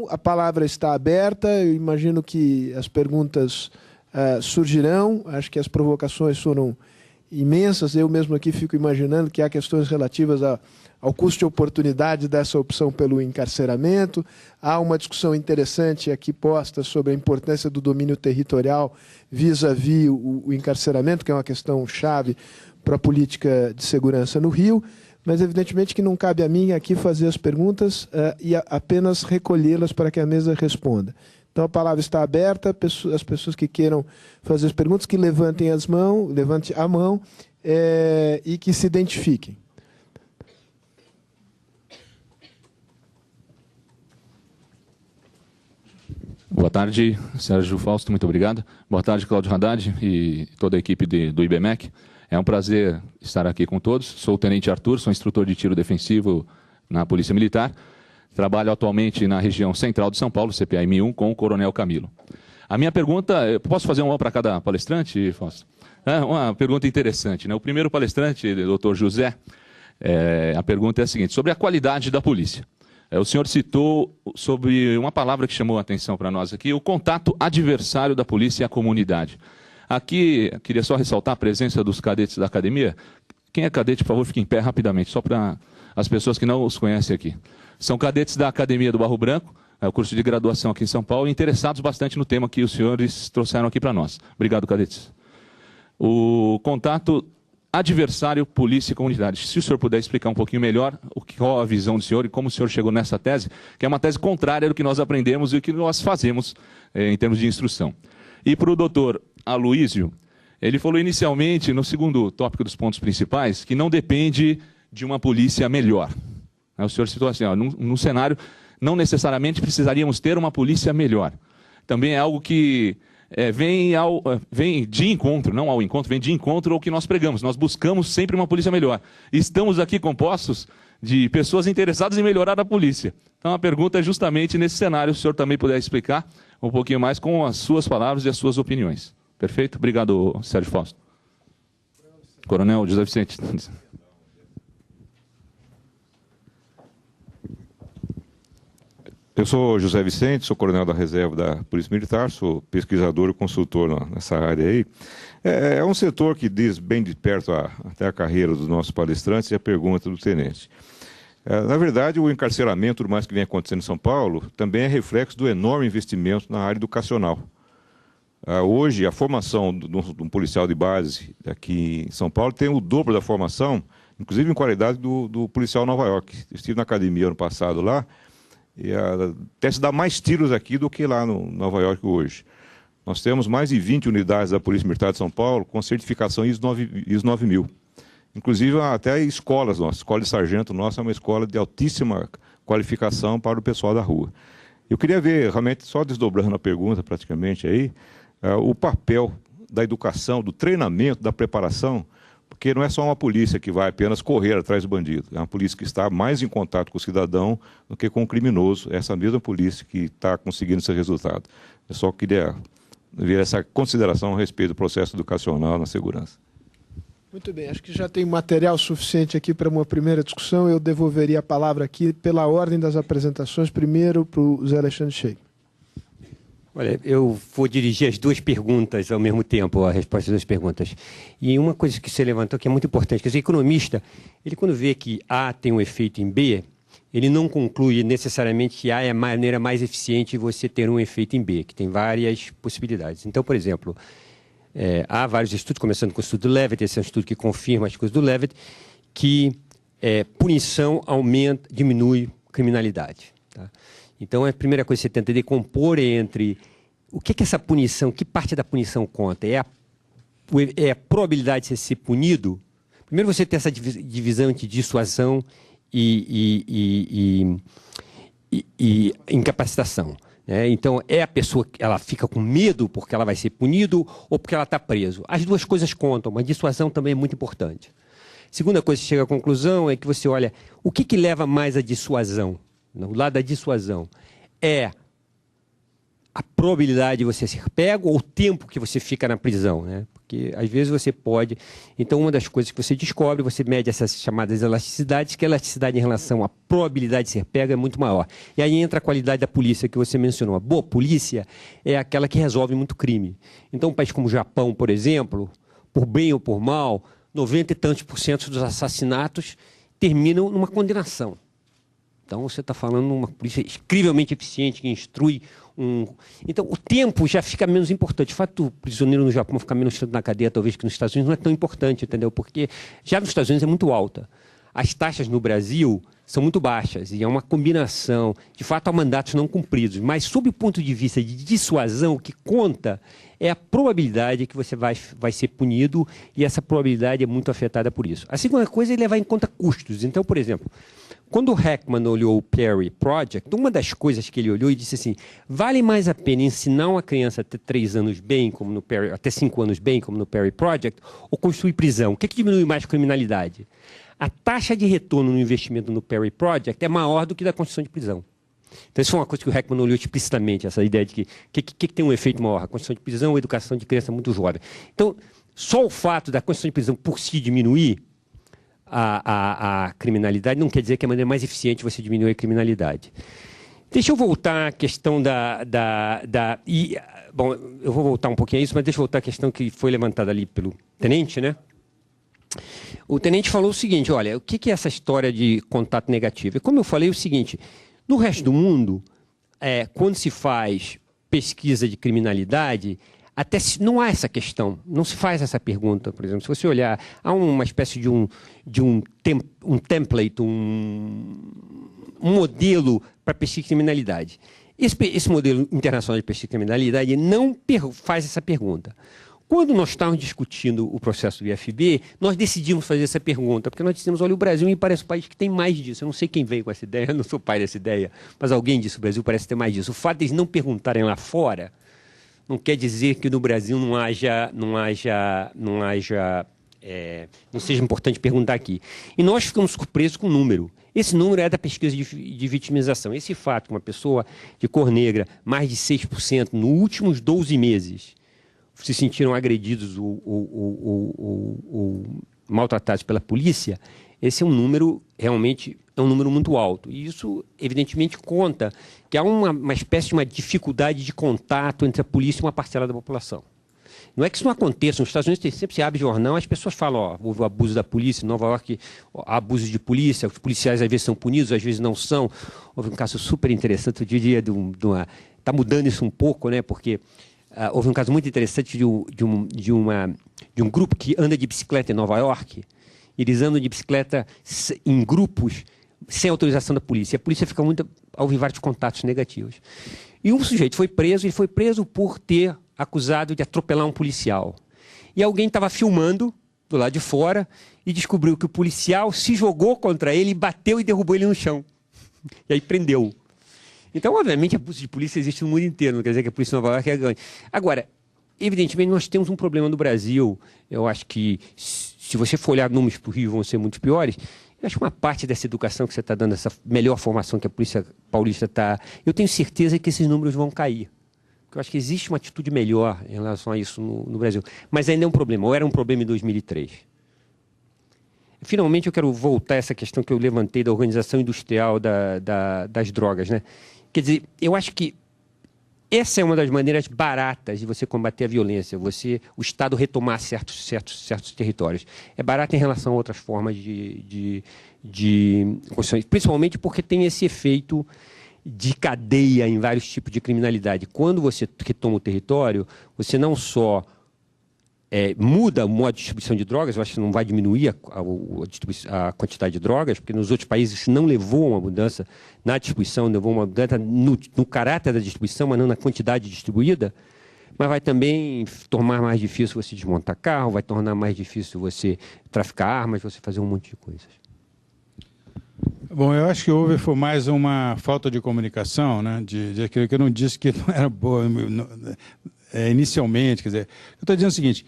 A palavra está aberta, eu imagino que as perguntas surgirão, acho que as provocações foram imensas, eu mesmo aqui fico imaginando que há questões relativas ao custo de oportunidade dessa opção pelo encarceramento, há uma discussão interessante aqui posta sobre a importância do domínio territorial vis-à-vis o encarceramento, que é uma questão chave para a política de segurança no Rio, mas evidentemente que não cabe a mim aqui fazer as perguntas e apenas recolhê-las para que a mesa responda. Então a palavra está aberta, as pessoas que queiram fazer as perguntas, que levante a mão e que se identifiquem. Boa tarde, Sérgio Fausto, muito obrigado. Boa tarde, Cláudio Haddad e toda a equipe do IBMEC. É um prazer estar aqui com todos. Sou o Tenente Arthur, sou instrutor de tiro defensivo na Polícia Militar. Trabalho atualmente na região central de São Paulo, CPA M1, com o Coronel Camilo. A minha pergunta, posso fazer uma para cada palestrante, Fausto? Uma pergunta interessante, né? O primeiro palestrante, doutor José, a pergunta é a seguinte, sobre a qualidade da polícia. O senhor citou sobre uma palavra que chamou a atenção para nós aqui, o contato adversário da polícia e a comunidade. Aqui, queria só ressaltar a presença dos cadetes da academia. Quem é cadete, por favor, fique em pé rapidamente, só para as pessoas que não os conhecem aqui. São cadetes da Academia do Barro Branco, o curso de graduação aqui em São Paulo, interessados bastante no tema que os senhores trouxeram aqui para nós. Obrigado, cadetes. O contato adversário, polícia e comunidade. Se o senhor puder explicar um pouquinho melhor qual a visão do senhor e como o senhor chegou nessa tese, que é uma tese contrária do que nós aprendemos e o que nós fazemos em termos de instrução. E para o doutor Aloísio, ele falou inicialmente, no segundo tópico dos pontos principais, que não depende de uma polícia melhor. O senhor citou assim, num cenário, não necessariamente precisaríamos ter uma polícia melhor. Também é algo que vem de encontro, não ao encontro, vem de encontro ao que nós pregamos. Nós buscamos sempre uma polícia melhor. Estamos aqui compostos de pessoas interessadas em melhorar a polícia. Então a pergunta é justamente nesse cenário, se o senhor também puder explicar um pouquinho mais com as suas palavras e as suas opiniões. Perfeito? Obrigado, Sérgio Fausto. Coronel José Vicente. Eu sou José Vicente, sou coronel da reserva da Polícia Militar, sou pesquisador e consultor nessa área aí. É um setor que diz bem de perto até a carreira dos nossos palestrantes e a pergunta do tenente. Na verdade, o encarceramento, por mais que venha acontecendo em São Paulo, também é reflexo do enorme investimento na área educacional. Hoje, a formação de um policial de base aqui em São Paulo tem o dobro da formação, inclusive em qualidade do policial Nova York. Eu estive na academia ano passado lá, e até se dá mais tiros aqui do que lá no Nova York hoje. Nós temos mais de 20 unidades da Polícia Militar de São Paulo com certificação ISO 9000. Inclusive até escolas nossas. A escola de sargento nossa é uma escola de altíssima qualificação para o pessoal da rua. Eu queria ver, realmente, só desdobrando a pergunta praticamente aí, o papel da educação, do treinamento, da preparação, porque não é só uma polícia que vai apenas correr atrás do bandido. É uma polícia que está mais em contato com o cidadão do que com o criminoso. É essa mesma polícia que está conseguindo esse resultado. Eu só queria ver essa consideração a respeito do processo educacional na segurança. Muito bem, acho que já tem material suficiente aqui para uma primeira discussão. Eu devolveria a palavra aqui pela ordem das apresentações, primeiro para o Zé Alexandre Sheik. Olha, eu vou dirigir as duas perguntas ao mesmo tempo, a resposta das perguntas. E uma coisa que você levantou que é muito importante, quer dizer, o economista, ele quando vê que A tem um efeito em B, ele não conclui necessariamente que A é a maneira mais eficiente de você ter um efeito em B, que tem várias possibilidades. Então, por exemplo, há vários estudos, começando com o estudo do Levitt, esse é um estudo que confirma as coisas do Levitt, que punição diminui criminalidade. Tá? Então, a primeira coisa que você tenta decompor entre o que essa punição, que parte da punição conta? É a probabilidade de você ser punido? Primeiro, você tem essa divisão entre dissuasão e incapacitação. Né? Então, a pessoa que ela fica com medo porque ela vai ser punido ou porque ela está preso. As duas coisas contam, mas dissuasão também é muito importante. Segunda coisa que chega à conclusão é que você olha o que leva mais à dissuasão. O lado da dissuasão é a probabilidade de você ser pego ou o tempo que você fica na prisão. Né? porque às vezes você pode... Então, uma das coisas que você descobre, você mede essas chamadas elasticidades, que a elasticidade em relação à probabilidade de ser pega é muito maior. E aí entra a qualidade da polícia que você mencionou. A boa polícia é aquela que resolve muito crime. Então, um país como o Japão, por exemplo, por bem ou por mal, 90 e tantos % dos assassinatos terminam numa condenação. Então, você está falando de uma polícia incrivelmente eficiente, que instrui um... Então, o tempo já fica menos importante. O fato do prisioneiro no Japão ficar menos tempo na cadeia, talvez, que nos Estados Unidos, não é tão importante, entendeu? Porque já nos Estados Unidos é muito alta. As taxas no Brasil são muito baixas, e é uma combinação. De fato, há mandatos não cumpridos. Mas, sob o ponto de vista de dissuasão, o que conta é a probabilidade que você vai ser punido, e essa probabilidade é muito afetada por isso. A segunda coisa é levar em conta custos. Então, por exemplo, quando o Heckman olhou o Perry Project, uma das coisas que ele olhou e disse assim, vale mais a pena ensinar uma criança até 3 anos bem, como no Perry, até 5 anos bem, como no Perry Project, ou construir prisão? O que diminui mais a criminalidade? A taxa de retorno no investimento no Perry Project é maior do que da construção de prisão. Então, isso foi uma coisa que o Heckman olhou explicitamente, essa ideia de que tem um efeito maior, a construção de prisão ou a educação de criança muito jovem. Então, só o fato da construção de prisão por si diminuir a criminalidade não quer dizer que é a maneira mais eficiente você diminuir a criminalidade. Deixa eu voltar à questão bom, eu vou voltar um pouquinho a isso, mas deixa eu voltar à questão que foi levantada ali pelo tenente, né? O tenente falou o seguinte, olha, o que é essa história de contato negativo? E como eu falei, o seguinte, no resto do mundo, quando se faz pesquisa de criminalidade, até não há essa questão, não se faz essa pergunta, por exemplo. Se você olhar, há uma espécie de um template, um modelo para pesquisa de criminalidade. Esse modelo internacional de pesquisa de criminalidade não faz essa pergunta. Quando nós estávamos discutindo o processo do IFB, nós decidimos fazer essa pergunta, porque nós dissemos, olha, o Brasil me parece um país que tem mais disso. Eu não sei quem veio com essa ideia, eu não sou pai dessa ideia, mas alguém disse que o Brasil parece ter mais disso. O fato de eles não perguntarem lá fora não quer dizer que no Brasil não seja importante perguntar aqui. E nós ficamos surpresos com o número. Esse número é da pesquisa de vitimização. Esse fato, uma pessoa de cor negra, mais de 6%, nos últimos 12 meses, se sentiram agredidos ou maltratados pela polícia, esse é um número, realmente, é um número muito alto. E isso, evidentemente, conta que há uma espécie de uma dificuldade de contato entre a polícia e uma parcela da população. Não é que isso não aconteça. Nos Estados Unidos sempre se abre jornal, as pessoas falam, ó, houve o abuso da polícia, em Nova York há abuso de polícia, os policiais às vezes são punidos, às vezes não são. Houve um caso super interessante, eu diria, está mudando isso um pouco, né? Porque houve um caso muito interessante de um grupo que anda de bicicleta em Nova York. Eles andam de bicicleta em grupos sem autorização da polícia. E a polícia fica muito ao ouvir vários contatos negativos. E um sujeito foi preso, ele foi preso por ter acusado de atropelar um policial. E alguém estava filmando do lado de fora e descobriu que o policial se jogou contra ele, bateu e derrubou ele no chão. E aí prendeu. Então, obviamente, abuso de polícia existe no mundo inteiro, não quer dizer que a polícia de Nova York é ganha. Agora, evidentemente, nós temos um problema no Brasil. Eu acho que, se você for olhar números para o Rio, vão ser muito piores. Eu acho que uma parte dessa educação que você está dando, essa melhor formação que a polícia paulista está... Eu tenho certeza que esses números vão cair. Porque eu acho que existe uma atitude melhor em relação a isso no Brasil. Mas ainda é um problema, ou era um problema em 2003. Finalmente, eu quero voltar a essa questão que eu levantei da organização industrial das drogas, né? Quer dizer, eu acho que essa é uma das maneiras baratas de você combater a violência, o Estado retomar certos territórios. É barato em relação a outras formas de construção, principalmente porque tem esse efeito de cadeia em vários tipos de criminalidade. Quando você retoma o território, você não só muda o modo de distribuição de drogas, eu acho que não vai diminuir a quantidade de drogas, porque nos outros países isso não levou a uma mudança na distribuição, levou a uma mudança no caráter da distribuição, mas não na quantidade distribuída, mas vai também tornar mais difícil você desmontar carro, vai tornar mais difícil você traficar armas, você fazer um monte de coisas. Bom, eu acho que houve foi mais uma falta de comunicação, né? De aquilo que eu não disse que não era boa inicialmente. Quer dizer, eu estou dizendo o seguinte,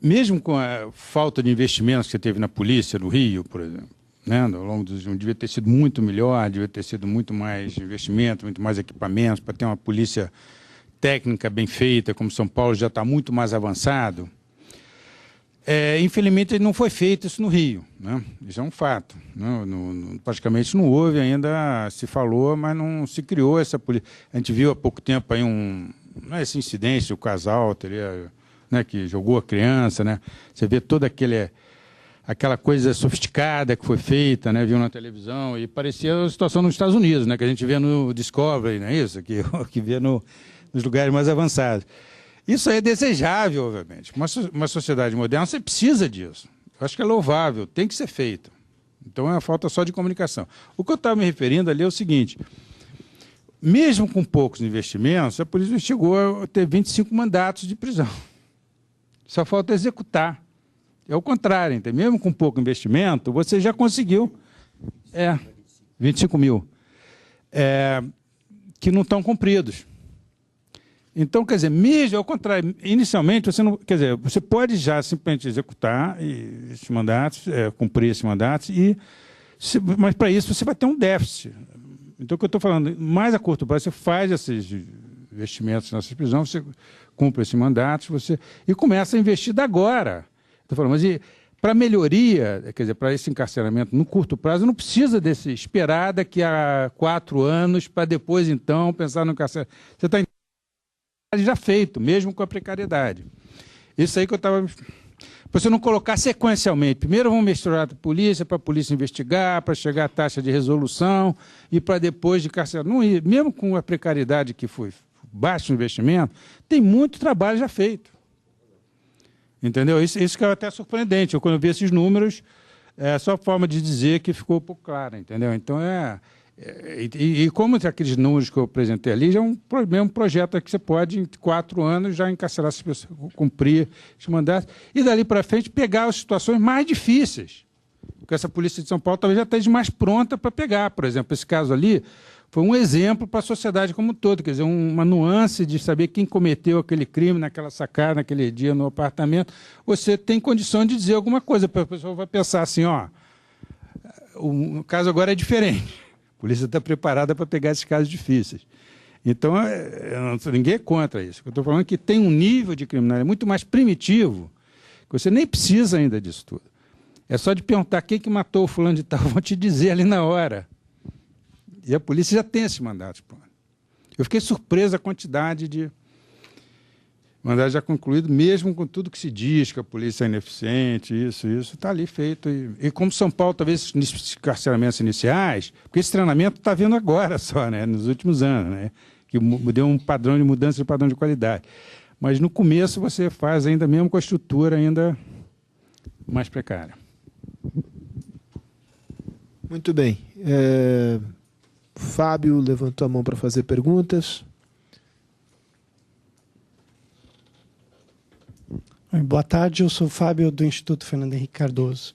mesmo com a falta de investimentos que você teve na polícia, no Rio, por exemplo, né? Ao longo dos anos, devia ter sido muito melhor, devia ter sido muito mais investimento, muito mais equipamentos, para ter uma polícia técnica bem feita, como São Paulo já está muito mais avançado, infelizmente não foi feito isso no Rio, né? Isso é um fato. Praticamente não houve ainda, se falou, mas não se criou essa política. A gente viu há pouco tempo aí esse incidente, o casal teria, né, que jogou a criança, né? Você vê toda aquela coisa sofisticada que foi feita, né? Viu na televisão, e parecia a situação nos Estados Unidos, né? Que a gente vê no Discovery, não é isso? Que vê nos lugares mais avançados. Isso é desejável, obviamente. Uma sociedade moderna, você precisa disso. Eu acho que é louvável, tem que ser feito. Então, é uma falta só de comunicação. O que eu estava me referindo ali é o seguinte: mesmo com poucos investimentos, a polícia chegou a ter 25 mandatos de prisão. Só falta executar. É o contrário, entendeu? Mesmo com pouco investimento, você já conseguiu 25 mil que não estão cumpridos. Então, quer dizer, mesmo ao contrário, inicialmente você não, quer dizer, você pode já simplesmente executar esses mandatos, cumprir esses mandatos, mas para isso você vai ter um déficit. Então, o que eu estou falando, mais a curto prazo, você faz esses investimentos nessas prisões, você cumpre esses mandatos, e começa a investir da agora. Estou falando, mas para melhoria, quer dizer, para esse encarceramento no curto prazo, não precisa esperar daqui a 4 anos para depois, então, pensar no encarceramento. Você está já feito, mesmo com a precariedade. Isso aí que eu estava... Para você não colocar sequencialmente. Primeiro vamos misturar para a polícia investigar, para chegar à taxa de resolução e para depois de carcerar. Não, mesmo com a precariedade que foi baixo investimento, tem muito trabalho já feito. Entendeu? Isso que é até surpreendente. Quando eu vi esses números, é só a forma de dizer que ficou um pouco clara, entendeu? Então, E como aqueles números que eu apresentei ali, já é um projeto que você pode, em 4 anos, já encarcerar essas pessoas, cumprir os mandatos, e dali para frente pegar as situações mais difíceis. Porque essa polícia de São Paulo talvez já esteja mais pronta para pegar. Por exemplo, esse caso ali foi um exemplo para a sociedade como um todo, quer dizer, uma nuance de saber quem cometeu aquele crime naquela sacada, naquele dia no apartamento. Você tem condição de dizer alguma coisa, a pessoa vai pensar assim, o caso agora é diferente. A polícia está preparada para pegar esses casos difíceis. Então, ninguém é contra isso. Eu estou falando que tem um nível de criminalidade muito mais primitivo, que você nem precisa ainda disso tudo. É só de perguntar quem que matou o fulano de tal, vão te dizer ali na hora. E a polícia já tem esses mandatos. Eu fiquei surpreso a quantidade de mandatos já concluídos, mesmo com tudo que se diz, que a polícia é ineficiente, isso está ali feito. E como São Paulo, talvez, nesses encarceramentos iniciais, porque esse treinamento está vindo agora só, né, nos últimos anos, né, que deu um padrão de mudança de padrão de qualidade. Mas no começo você faz ainda mesmo com a estrutura ainda mais precária. Muito bem. Fábio levantou a mão para fazer perguntas. Boa tarde, eu sou o Fábio do Instituto Fernando Henrique Cardoso.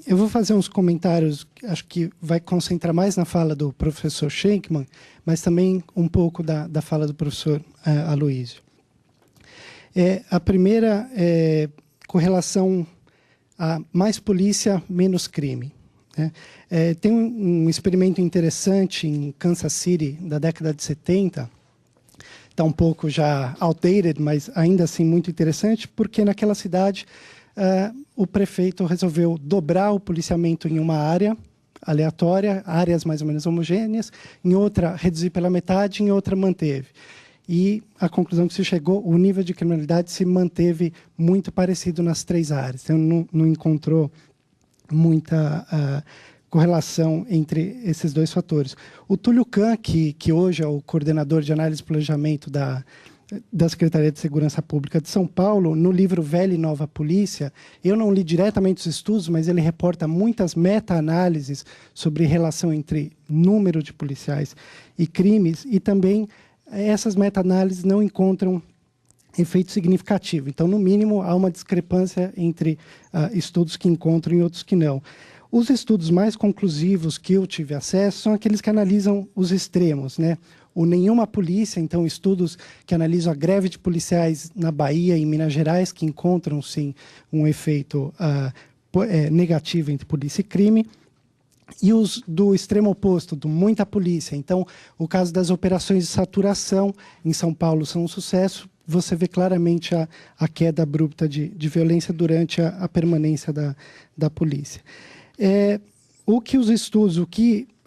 Eu vou fazer uns comentários, acho que vai concentrar mais na fala do professor Schenkman, mas também um pouco da fala do professor Aloísio. A primeira é com relação a mais polícia, menos crime. Tem um experimento interessante em Kansas City, da década de 70, está um pouco já outdated, mas ainda assim muito interessante, porque naquela cidade o prefeito resolveu dobrar o policiamento em uma área aleatória, áreas mais ou menos homogêneas, em outra reduzir pela metade, em outra manteve. E a conclusão que se chegou, o nível de criminalidade se manteve muito parecido nas 3 áreas. Então, não encontrou muita correlação entre esses 2 fatores. O Túlio Kahn, que hoje é o coordenador de análise e planejamento da Secretaria de Segurança Pública de São Paulo, no livro Velha e Nova Polícia, eu não li diretamente os estudos, mas ele reporta muitas meta-análises sobre relação entre número de policiais e crimes, e também essas meta-análises não encontram efeito significativo. Então, no mínimo, há uma discrepância entre estudos que encontram e outros que não. Os estudos mais conclusivos que eu tive acesso são aqueles que analisam os extremos, né? O Nenhuma Polícia, então, estudos que analisam a greve de policiais na Bahia e em Minas Gerais, que encontram, sim, um efeito negativo entre polícia e crime. e os do extremo oposto, do muita polícia. Então, o caso das operações de saturação em São Paulo são um sucesso. Você vê claramente a queda abrupta de violência durante a permanência da polícia. O que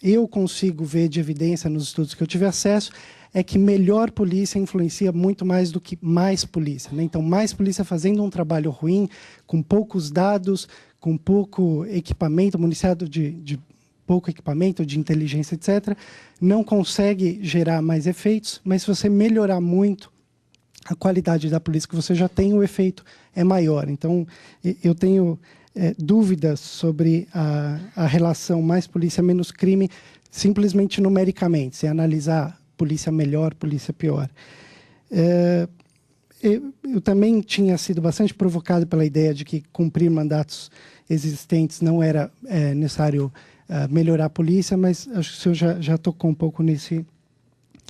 eu consigo ver de evidência nos estudos que eu tive acesso é que melhor polícia influencia muito mais do que mais polícia, né? Então, mais polícia fazendo um trabalho ruim, com poucos dados, com pouco equipamento, municiado de pouco equipamento, de inteligência, etc., não consegue gerar mais efeitos, mas se você melhorar muito a qualidade da polícia que você já tem, o efeito é maior. Então, eu tenho dúvidas sobre a relação mais polícia, menos crime, simplesmente numericamente, sem analisar polícia melhor, polícia pior. Eu também tinha sido bastante provocado pela ideia de que cumprir mandatos existentes não era necessário melhorar a polícia, mas acho que o senhor já tocou um pouco nesse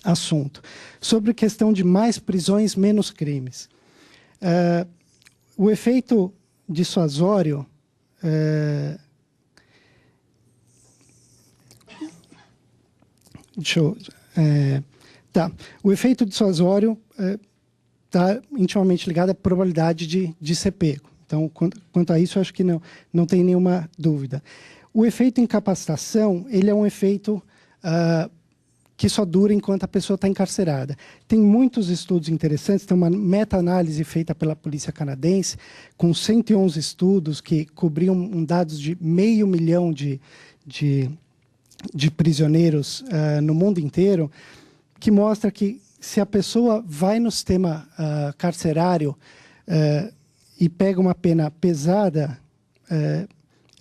assunto. Sobre a questão de mais prisões, menos crimes. O efeito dissuasório o efeito dissuasório está intimamente ligado à probabilidade de ser pego. Então, quanto a isso, eu acho que não tem nenhuma dúvida. O efeito incapacitação, ele é um efeito que só dura enquanto a pessoa está encarcerada. Tem muitos estudos interessantes, tem uma meta-análise feita pela polícia canadense, com 111 estudos que cobriam dados de 500 mil de prisioneiros no mundo inteiro, que mostra que se a pessoa vai no sistema carcerário e pega uma pena pesada,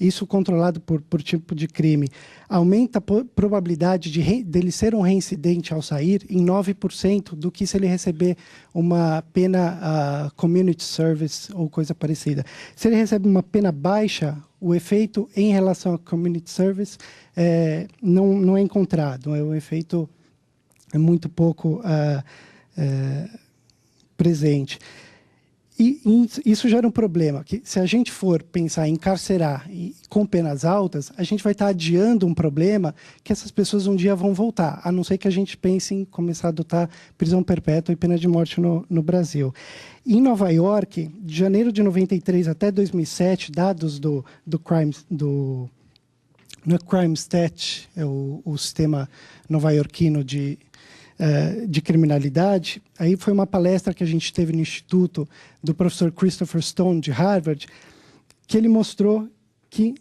isso controlado por tipo de crime, aumenta a probabilidade dele ser um reincidente ao sair em 9% do que se ele receber uma pena community service ou coisa parecida. Se ele recebe uma pena baixa, o efeito em relação a community service não é encontrado. O efeito é muito pouco presente. E isso gera um problema, que se a gente for pensar em encarcerar com penas altas, a gente vai estar adiando um problema que essas pessoas um dia vão voltar, a não ser que a gente pense em começar a adotar prisão perpétua e pena de morte no Brasil. Em Nova York, de janeiro de 93 até 2007, dados do Crime Stat, é o sistema nova-iorquino de criminalidade. Aí foi uma palestra que a gente teve no Instituto do professor Christopher Stone, de Harvard, que ele mostrou que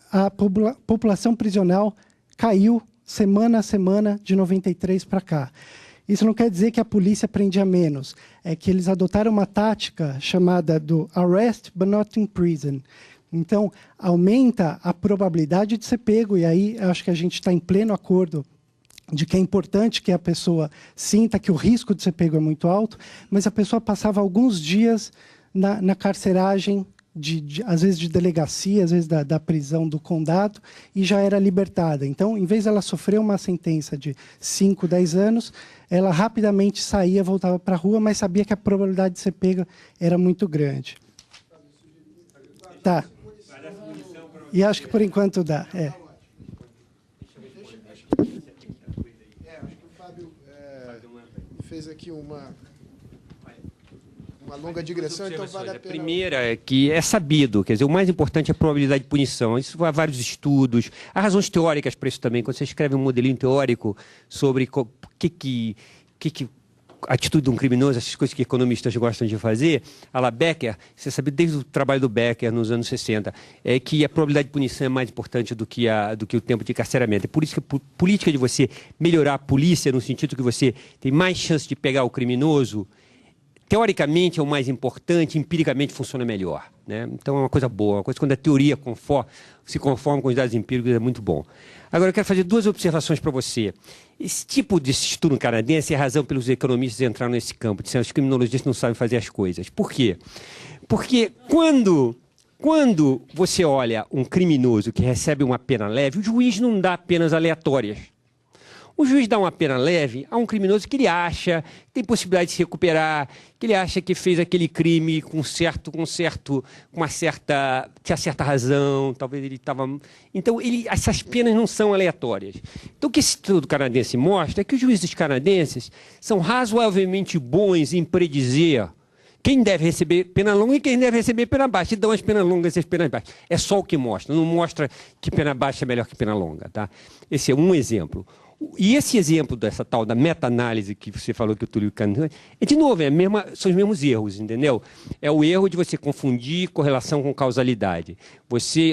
a população prisional caiu semana a semana de 93 para cá. Isso não quer dizer que a polícia prendia menos, é que eles adotaram uma tática chamada do arrest but not in prison. Então, aumenta a probabilidade de ser pego, e aí acho que a gente está em pleno acordo de que é importante que a pessoa sinta que o risco de ser pego é muito alto, mas a pessoa passava alguns dias na carceragem, às vezes de delegacia, às vezes da prisão do condado, e já era libertada. Então, em vez de ela sofrer uma sentença de 5, 10 anos, ela rapidamente saía, voltava para a rua, mas sabia que a probabilidade de ser pega era muito grande. Tá. E acho que por enquanto dá. Fez aqui uma longa digressão, então vale a pena. A primeira é que é sabido, quer dizer, o mais importante é a probabilidade de punição. Isso há vários estudos, há razões teóricas para isso também. Quando você escreve um modelinho teórico sobre a atitude de um criminoso, essas coisas que economistas gostam de fazer, a la Becker, você sabe desde o trabalho do Becker nos anos 60, é que a probabilidade de punição é mais importante do que o tempo de encarceramento. É por isso que a política de você melhorar a polícia, no sentido que você tem mais chance de pegar o criminoso, teoricamente é o mais importante, empiricamente funciona melhor, né? Então é uma coisa boa, uma coisa quando a teoria se conforma com os dados empíricos é muito bom. Agora eu quero fazer duas observações para você. Esse tipo de estudo canadense é a razão pelos economistas entraram nesse campo, dizendo que os criminologistas não sabem fazer as coisas. Por quê? Porque quando você olha um criminoso que recebe uma pena leve, o juiz não dá penas aleatórias. O juiz dá uma pena leve a um criminoso que ele acha que tem possibilidade de se recuperar, que ele acha que fez aquele crime tinha certa razão, talvez ele estava... Então, essas penas não são aleatórias. Então, o que esse estudo canadense mostra é que os juízes canadenses são razoavelmente bons em predizer quem deve receber pena longa e quem deve receber pena baixa. E dão as penas longas e as penas baixas. É só o que mostra, não mostra que pena baixa é melhor que pena longa. Tá? Esse é um exemplo. E esse exemplo dessa tal da meta-análise que você falou que o Túlio Candiani, de novo, são os mesmos erros, entendeu? É o erro de você confundir correlação com causalidade.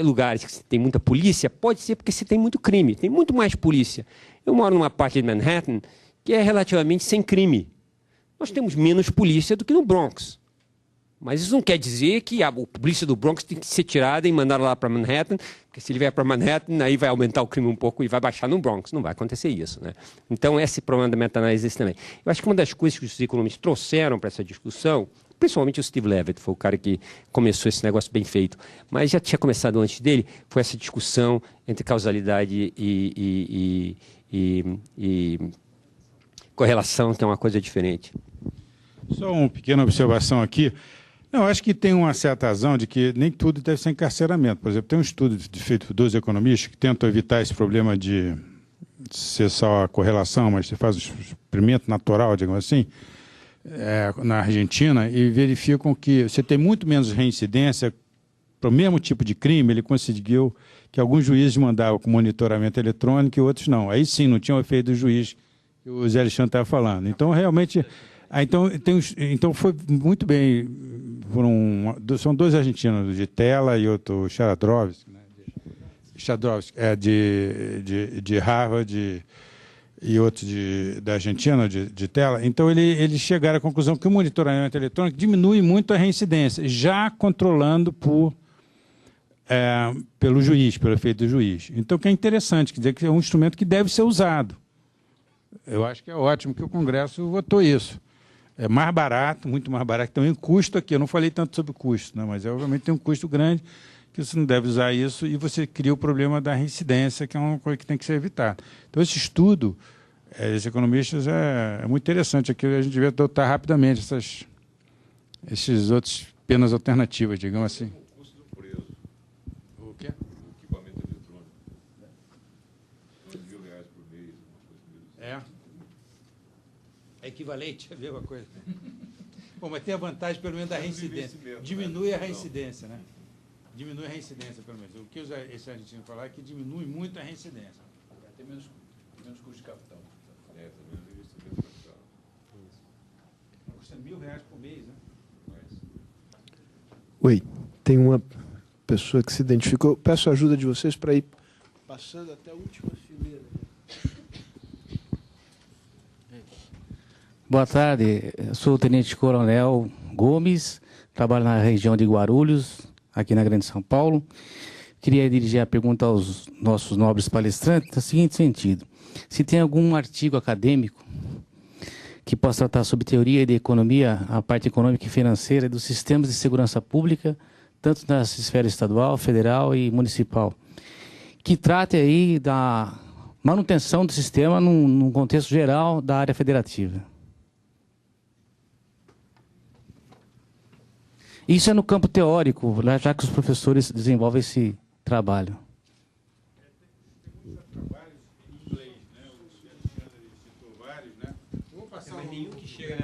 Lugares que tem muita polícia, pode ser porque você tem muito crime, tem muito mais polícia. Eu moro numa parte de Manhattan que é relativamente sem crime. Nós temos menos polícia do que no Bronx. Mas isso não quer dizer que a polícia do Bronx tem que ser tirada e mandada lá para Manhattan, porque se ele vier para Manhattan, aí vai aumentar o crime um pouco e vai baixar no Bronx. Não vai acontecer isso, né? Então, esse problema da meta-análise existe também. Eu acho que uma das coisas que os economistas trouxeram para essa discussão, principalmente o Steve Levitt, foi o cara que começou esse negócio bem feito, mas já tinha começado antes dele, foi essa discussão entre causalidade e correlação, que é uma coisa diferente. Só uma pequena observação aqui. Não, acho que tem uma certa razão de que nem tudo deve ser encarceramento. Por exemplo, tem um estudo feito por 2 economistas que tentam evitar esse problema de ser só a correlação, mas você faz um experimento natural, digamos assim, na Argentina, e verificam que você tem muito menos reincidência para o mesmo tipo de crime. Ele conseguiu que alguns juízes mandavam com monitoramento eletrônico e outros não. Aí sim, não tinha o efeito do juiz que o Zé Alexandre estava falando. Então, realmente... Então foi muito bem. São 2 argentinos, de Tela e outro Charadrovski, né? De Harvard e outro da Argentina, de Tela. Então eles chegaram à conclusão que o monitoramento eletrônico diminui muito a reincidência, já controlando pelo juiz, pelo efeito do juiz. Então, que é interessante, quer dizer que é um instrumento que deve ser usado. Eu acho que é ótimo que o Congresso votou isso. É mais barato, muito mais barato. Também custo aqui, eu não falei tanto sobre custo, né? Mas obviamente tem um custo grande que você não deve usar isso e você cria o problema da reincidência, que é uma coisa que tem que ser evitada. Então, esse estudo, esses economistas, é muito interessante. Aqui a gente devia adotar rapidamente esses outros penas alternativas, digamos assim. O custo do preso. O quê? O equipamento eletrônico. R$2.000 por mês, uma coisa assim. É equivalente, é a mesma coisa. Bom, mas tem a vantagem, pelo menos, da reincidência. Diminui a reincidência, né? Diminui a reincidência, pelo menos. O que esse argentino falar é que diminui muito a reincidência. Tem menos custo de capital. Tem menos investimento de capital. Custa R$1.000 por mês, né? Oi, tem uma pessoa que se identificou. Peço a ajuda de vocês para ir passando até a última fileira. Boa tarde, eu sou o Tenente Coronel Gomes, trabalho na região de Guarulhos, aqui na Grande São Paulo. Queria dirigir a pergunta aos nossos nobres palestrantes no seguinte sentido: se tem algum artigo acadêmico que possa tratar sobre teoria de economia, a parte econômica e financeira dos sistemas de segurança pública, tanto na esfera estadual, federal e municipal, que trate aí da manutenção do sistema num contexto geral da área federativa. Isso é no campo teórico, já que os professores desenvolvem esse trabalho. Tem muitos trabalhos em inglês, né? O Alexandre citou vários, né? Vou passar nenhum que chega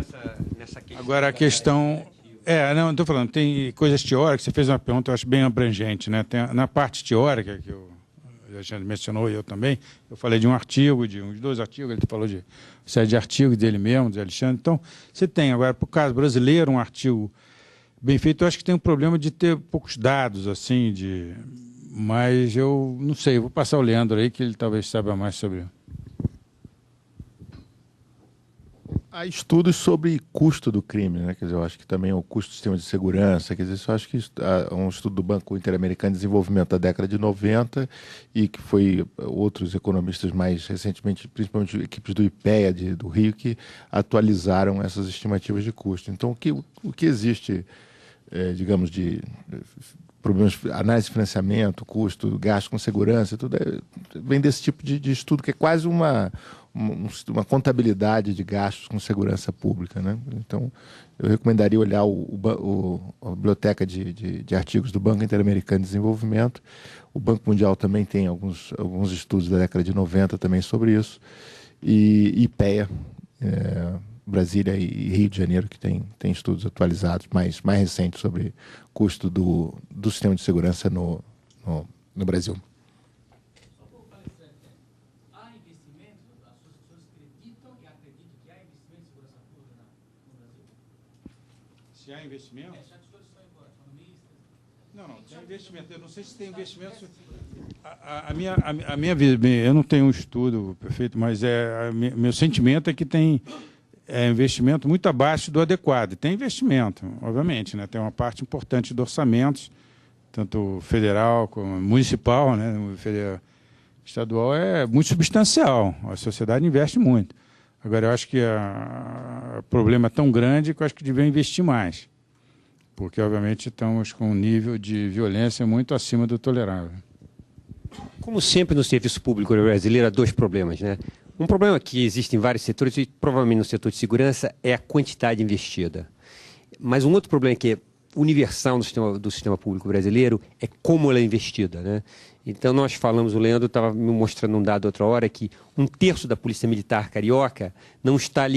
nessa questão. Agora a questão... não, estou falando, tem coisas teóricas, você fez uma pergunta, eu acho bem abrangente, né? Tem, na parte teórica, que o Alexandre mencionou e eu também, eu falei de um artigo, de uns 2 artigos, ele falou de série de artigos dele mesmo, de Alexandre. Então, você tem agora, para o caso brasileiro, um artigo bem feito. Eu acho que tem um problema de ter poucos dados, assim, mas eu não sei, eu vou passar o Leandro aí, que ele talvez saiba mais sobre. Há estudos sobre custo do crime, né? Quer dizer, eu acho que também o custo do sistema de segurança, quer dizer, eu acho que há um estudo do Banco Interamericano de Desenvolvimento da década de 90 e que foi outros economistas mais recentemente, principalmente equipes do IPEA do Rio, que atualizaram essas estimativas de custo. Então, o que existe, digamos, de problemas de análise de financiamento, custo, gasto com segurança, tudo vem desse tipo de estudo, que é quase uma uma contabilidade de gastos com segurança pública, né? Então, eu recomendaria olhar a biblioteca de artigos do Banco Interamericano de Desenvolvimento. O Banco Mundial também tem alguns estudos da década de 90 também sobre isso. E IPEA, Brasília e Rio de Janeiro, que tem estudos atualizados, mais recentes, sobre custo do sistema de segurança no Brasil. Se há investimento? Não, tem investimento. Eu não sei se tem investimento. A minha vida, eu não tenho um estudo perfeito, mas meu sentimento é que tem investimento muito abaixo do adequado. Tem investimento, obviamente, né? Tem uma parte importante de orçamentos, tanto federal como municipal, né? Estadual é muito substancial. A sociedade investe muito. Agora, eu acho que o problema é tão grande que eu acho que devia investir mais, porque, obviamente, estamos com um nível de violência muito acima do tolerável. Como sempre no serviço público brasileiro, há dois problemas, né? Um problema que existe em vários setores, e provavelmente no setor de segurança, é a quantidade investida. Mas um outro problema que é universal do sistema público brasileiro é como ela é investida, né? Então, nós falamos, o Leandro estava me mostrando um dado outra hora, que 1/3 da Polícia Militar Carioca não está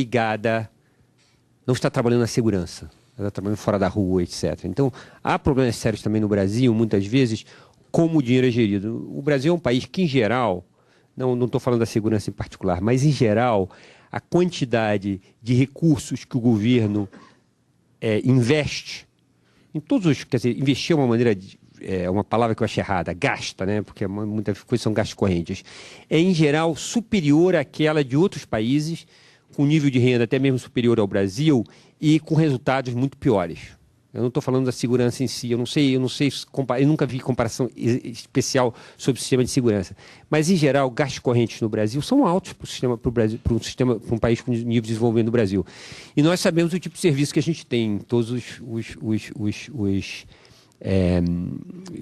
trabalhando na segurança, ela está trabalhando fora da rua, etc. Então, há problemas sérios também no Brasil, muitas vezes, como o dinheiro é gerido. O Brasil é um país que, em geral, não estou falando da segurança em particular, mas, em geral, a quantidade de recursos que o governo investe, em todos os... Quer dizer, investir é uma maneira... É uma palavra que eu acho errada, gasta, né? Porque muitas coisas são gastos correntes. É, em geral, superior àquela de outros países, com nível de renda até mesmo superior ao Brasil e com resultados muito piores. Eu não estou falando da segurança em si, eu nunca vi comparação especial sobre o sistema de segurança. Mas, em geral, gastos correntes no Brasil são altos para um país com nível de desenvolvimento do Brasil. E nós sabemos o tipo de serviço que a gente tem em todos os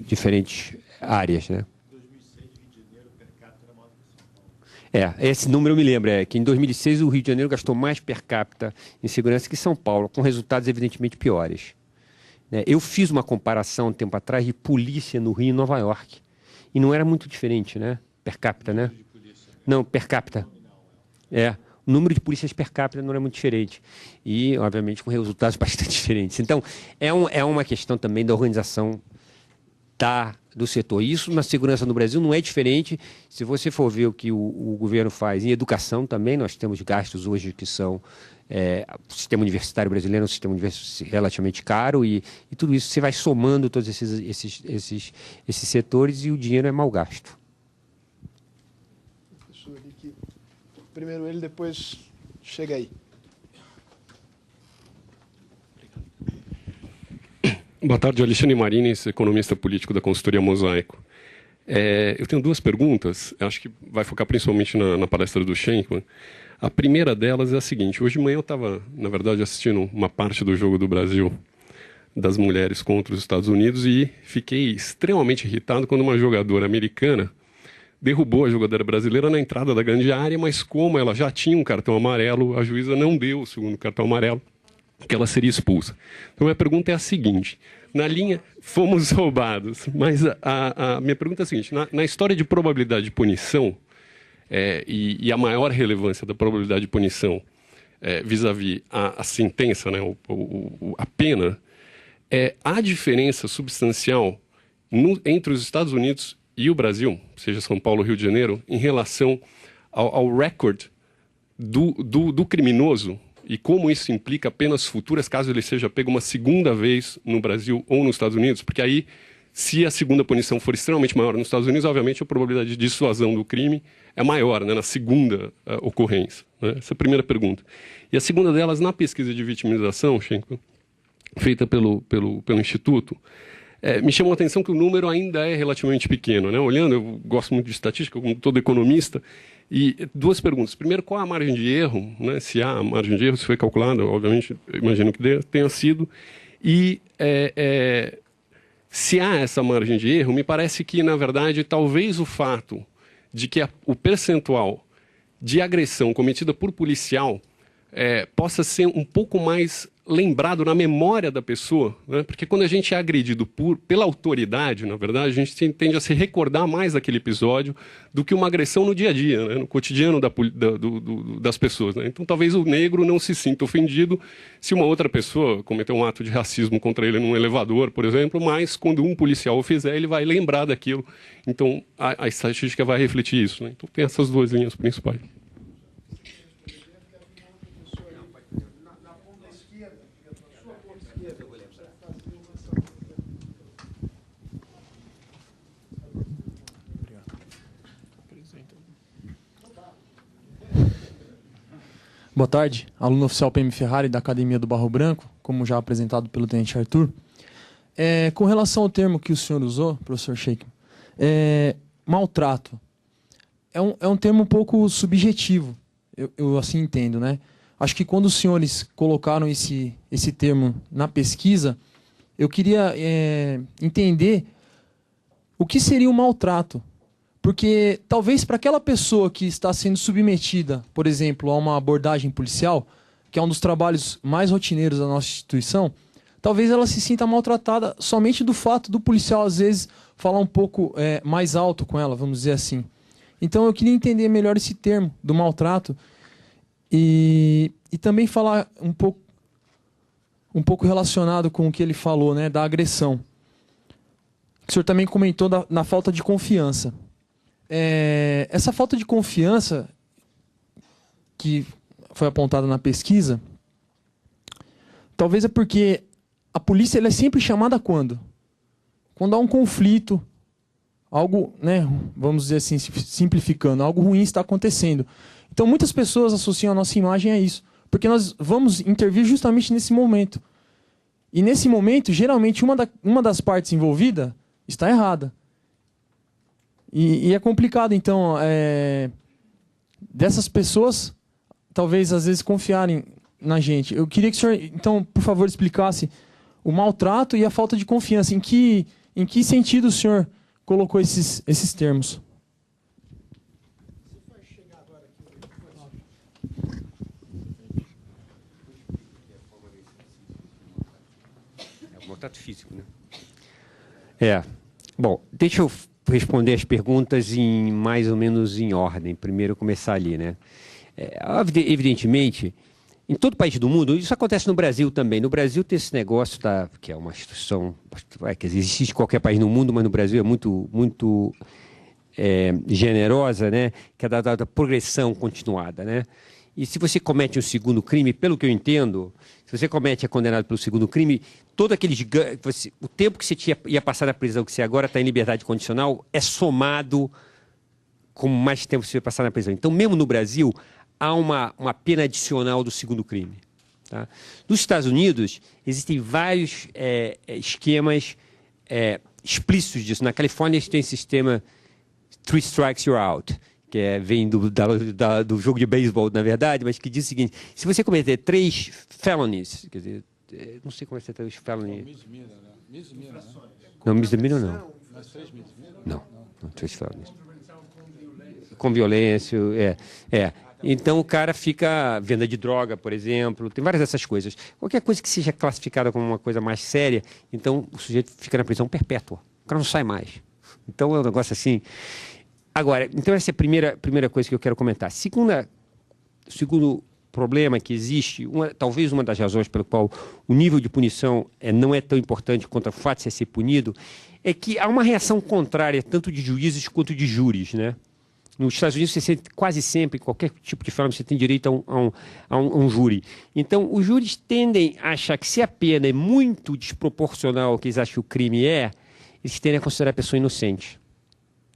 diferentes áreas, né? 2006, Rio de Janeiro, per capita era maior do que São Paulo. Esse número me lembra, que em 2006 o Rio de Janeiro gastou mais per capita em segurança que São Paulo, com resultados evidentemente piores. Eu fiz uma comparação um tempo atrás de polícia no Rio e Nova York, e não era muito diferente, né? Per capita, né? Não, per capita. O número de polícias per capita não é muito diferente. E, obviamente, com resultados bastante diferentes. Então, é uma questão também da organização do setor. Isso, na segurança no Brasil, não é diferente. Se você for ver o que o governo faz em educação também, nós temos gastos hoje que são... o sistema universitário brasileiro é um sistema relativamente caro e tudo isso, você vai somando todos esses setores e o dinheiro é mal gasto. Primeiro ele, depois chega aí. Boa tarde, Alexandre Marines, economista político da consultoria Mosaico. Eu tenho duas perguntas, acho que vai focar principalmente na palestra do Schenkman. A primeira delas é a seguinte: hoje de manhã eu estava, na verdade, assistindo uma parte do jogo do Brasil, das mulheres contra os Estados Unidos, e fiquei extremamente irritado quando uma jogadora americana derrubou a jogadora brasileira na entrada da grande área, mas como ela já tinha um cartão amarelo, a juíza não deu o segundo cartão amarelo, que ela seria expulsa. Então, minha pergunta é a seguinte: na linha, fomos roubados, mas a minha pergunta é a seguinte: na história de probabilidade de punição, e a maior relevância da probabilidade de punição vis-à-vis a sentença, né, a pena, há diferença substancial entre os Estados Unidos e o Brasil, seja São Paulo ou Rio de Janeiro, em relação ao recorde do criminoso e como isso implica penas futuras caso ele seja pego uma segunda vez no Brasil ou nos Estados Unidos? Porque aí, se a segunda punição for extremamente maior nos Estados Unidos, obviamente a probabilidade de dissuasão do crime é maior, né, na segunda ocorrência. Né? Essa é a primeira pergunta. E a segunda delas, na pesquisa de vitimização, Schenkman, feita pelo Instituto, me chamou a atenção que o número ainda é relativamente pequeno, né? Olhando, eu gosto muito de estatística, como todo economista, e duas perguntas. Primeiro, qual a margem de erro? Né? Se há margem de erro, se foi calculada, obviamente, eu imagino que tenha sido. E se há essa margem de erro, me parece que, na verdade, talvez o fato de que o percentual de agressão cometida por policial possa ser um pouco mais lembrado na memória da pessoa, né? Porque quando a gente é agredido pela autoridade, na verdade, a gente tende a se recordar mais daquele episódio do que uma agressão no dia a dia, né? No cotidiano das pessoas, né? Então, talvez o negro não se sinta ofendido se uma outra pessoa cometer um ato de racismo contra ele num elevador, por exemplo, mas quando um policial o fizer, ele vai lembrar daquilo. Então, a estatística vai refletir isso, né? Então, tem essas duas linhas principais. Boa tarde, aluno oficial PM Ferrari da Academia do Barro Branco, como já apresentado pelo Tenente Arthur. Com relação ao termo que o senhor usou, professor Sheikman, maltrato, é um termo um pouco subjetivo, eu assim entendo, né? Acho que quando os senhores colocaram esse termo na pesquisa, eu queria entender o que seria um maltrato. Porque talvez para aquela pessoa que está sendo submetida, por exemplo, a uma abordagem policial, que é um dos trabalhos mais rotineiros da nossa instituição, talvez ela se sinta maltratada somente do fato do policial, às vezes, falar um pouco mais alto com ela, vamos dizer assim. Então eu queria entender melhor esse termo do maltrato e também falar um pouco relacionado com o que ele falou, né, da agressão. O senhor também comentou na falta de confiança. Essa falta de confiança que foi apontada na pesquisa, talvez é porque a polícia ela é sempre chamada quando há um conflito, algo, né, vamos dizer assim, simplificando, algo ruim está acontecendo. Então muitas pessoas associam a nossa imagem a isso, porque nós vamos intervir justamente nesse momento. E nesse momento, geralmente, uma das partes envolvidas está errada. E é complicado, então, dessas pessoas, talvez, às vezes, confiarem na gente. Eu queria que o senhor, então, por favor, explicasse o maltrato e a falta de confiança. Em que sentido o senhor colocou esses termos? É o maltrato físico, né? Bom, deixa eu responder as perguntas mais ou menos em ordem. Primeiro começar ali, né? Evidentemente, em todo país do mundo, isso acontece no Brasil também. No Brasil tem esse negócio, que é uma instituição, quer dizer, existe em qualquer país no mundo, mas no Brasil é muito generosa, né? Que é da progressão continuada, né? E se você comete um segundo crime, pelo que eu entendo, se você é condenado pelo segundo crime, o tempo que você ia passar na prisão, que você agora está em liberdade condicional, é somado com mais tempo que você vai passar na prisão. Então, mesmo no Brasil, há uma pena adicional do segundo crime. Tá? Nos Estados Unidos, existem vários esquemas explícitos disso. Na Califórnia, a gente tem esse sistema Three Strikes You're Out, que vem do jogo de beisebol, na verdade, mas que diz o seguinte: se você cometer 3 felonies, quer dizer, não sei como é que você tem os felonies. Não, misdemeanor não. Não, 3 felonies. Com violência, Então o cara fica venda de droga, por exemplo, tem várias dessas coisas. Qualquer coisa que seja classificada como uma coisa mais séria, então o sujeito fica na prisão perpétua. O cara não sai mais. Então é um negócio assim. Agora, então essa é a primeira coisa que eu quero comentar. Segundo problema que existe, talvez uma das razões pelo qual o nível de punição não é tão importante quanto o fato de você ser punido, é que há uma reação contrária tanto de juízes quanto de júris, né? Nos Estados Unidos, você quase sempre, qualquer tipo de felômeno, você tem direito a um júri. Então, os júris tendem a achar que se a pena é muito desproporcional ao que eles acham que o crime eles tendem a considerar a pessoa inocente.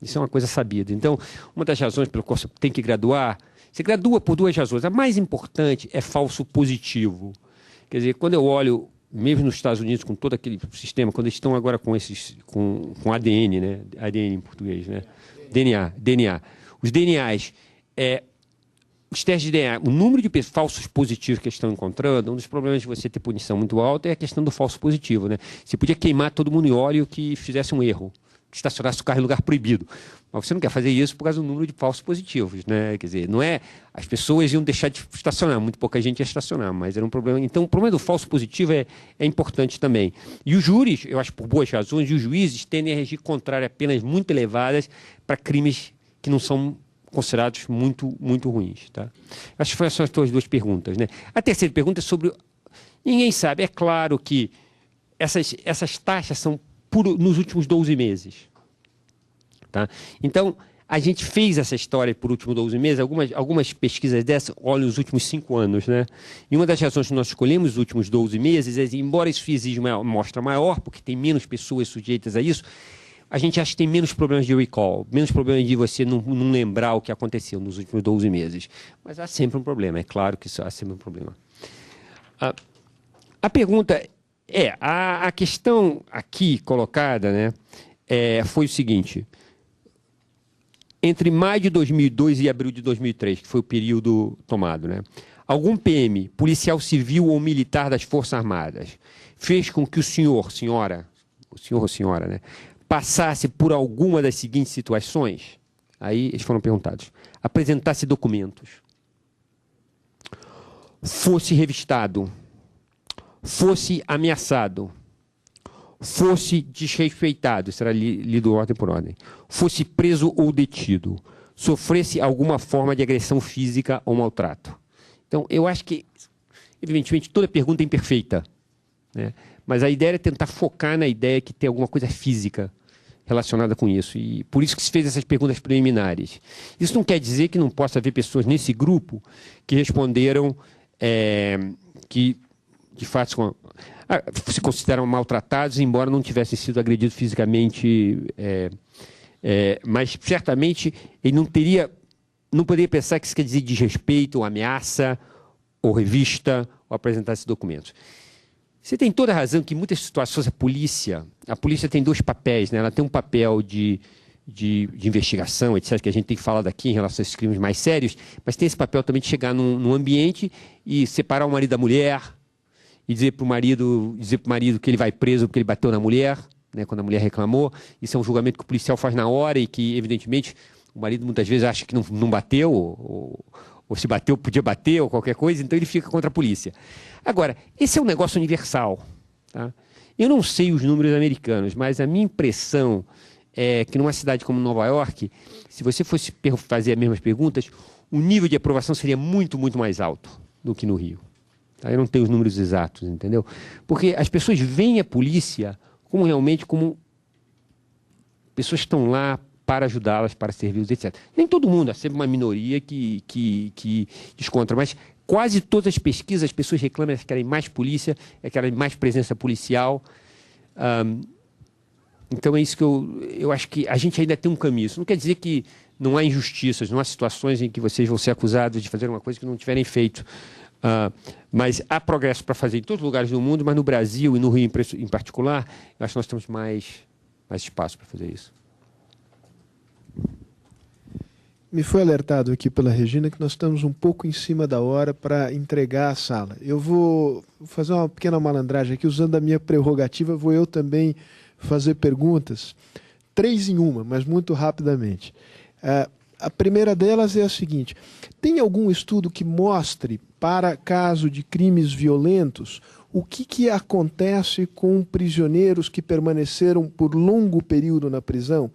Isso é uma coisa sabida. Então, uma das razões pelo qual você tem que graduar, você gradua por 2 razões. A mais importante é falso positivo. Quer dizer, quando eu olho, mesmo nos Estados Unidos, com todo aquele sistema, quando eles estão agora com ADN, né? ADN em português, né? DNA. Os DNAs, os testes de DNA, o número de falsos positivos que eles estão encontrando, um dos problemas de você ter punição muito alta é a questão do falso positivo, né? Você podia queimar todo mundo em óleo que fizesse um erro. estacionasse o carro em lugar proibido. Mas você não quer fazer isso por causa do número de falsos positivos, né? Quer dizer, não é... As pessoas iam deixar de estacionar, muito pouca gente ia estacionar, mas era um problema. Então, o problema do falso positivo é importante também. E os júris, eu acho por boas razões, e os juízes tendem a regir contrário a penas muito elevadas para crimes que não são considerados muito, muito ruins. Tá? Acho que foram essas as tuas duas perguntas. Né? A terceira pergunta é sobre... Ninguém sabe. É claro que essas taxas são nos últimos 12 meses. Tá? Então, a gente fez essa história por últimos 12 meses. Algumas pesquisas dessas olham os últimos 5 anos. Né? E uma das razões que nós escolhemos os últimos 12 meses é, embora isso exija uma amostra maior, porque tem menos pessoas sujeitas a isso, a gente acha que tem menos problemas de recall, menos problemas de você não lembrar o que aconteceu nos últimos 12 meses. Mas há sempre um problema, é claro que há sempre um problema. A pergunta é, a questão aqui colocada, né, foi o seguinte: entre maio de 2002 e abril de 2003, que foi o período tomado, né, algum PM, policial civil ou militar das Forças Armadas, fez com que o senhor ou senhora, né, passasse por alguma das seguintes situações? Aí eles foram perguntados. Apresentasse documentos, fosse revistado, fosse ameaçado, fosse desrespeitado, será lido ordem por ordem, fosse preso ou detido, sofresse alguma forma de agressão física ou maltrato. Então, eu acho que, evidentemente, toda pergunta é imperfeita, né? Mas a ideia é tentar focar na ideia que tem alguma coisa física relacionada com isso. E por isso que se fez essas perguntas preliminares. Isso não quer dizer que não possa haver pessoas nesse grupo que responderam que, de fato, se consideram maltratados, embora não tivessem sido agredidos fisicamente. Mas, certamente, ele não poderia pensar que isso quer dizer desrespeito, ou ameaça, ou revista, ou apresentar esses documentos. Você tem toda a razão que, em muitas situações, a polícia tem 2 papéis. Né? Ela tem um papel de investigação, etc., que a gente tem falado aqui em relação a esses crimes mais sérios, mas tem esse papel também de chegar num ambiente e separar o marido da mulher e dizer para o marido que ele vai preso porque ele bateu na mulher, né, quando a mulher reclamou. Isso é um julgamento que o policial faz na hora e que, evidentemente, o marido muitas vezes acha que não bateu, ou se bateu, podia bater, ou qualquer coisa, então ele fica contra a polícia. Agora, esse é um negócio universal. Tá? Eu não sei os números americanos, mas a minha impressão é que numa cidade como Nova York, se você fosse fazer as mesmas perguntas, o nível de aprovação seria muito, muito mais alto do que no Rio. Tá? Eu não tenho os números exatos, entendeu? Porque as pessoas veem a polícia realmente como pessoas que estão lá para ajudá-las, para servi-los, etc. Nem todo mundo, há sempre uma minoria que descontra, mas quase todas as pesquisas, as pessoas reclamam que querem mais polícia, querem mais presença policial. Então é isso que eu acho que a gente ainda tem um caminho. Isso não quer dizer que não há injustiças, não há situações em que vocês vão ser acusados de fazer uma coisa que não tiverem feito. Mas há progresso para fazer em todos os lugares do mundo, mas no Brasil e no Rio em particular, eu acho que nós temos mais espaço para fazer isso. Me foi alertado aqui pela Regina que nós estamos um pouco em cima da hora para entregar a sala. Eu vou fazer uma pequena malandragem aqui, usando a minha prerrogativa, vou eu também fazer perguntas. 3 em 1, mas muito rapidamente. A primeira delas é a seguinte: tem algum estudo que mostre, para caso de crimes violentos, o que acontece com prisioneiros que permaneceram por longo período na prisão?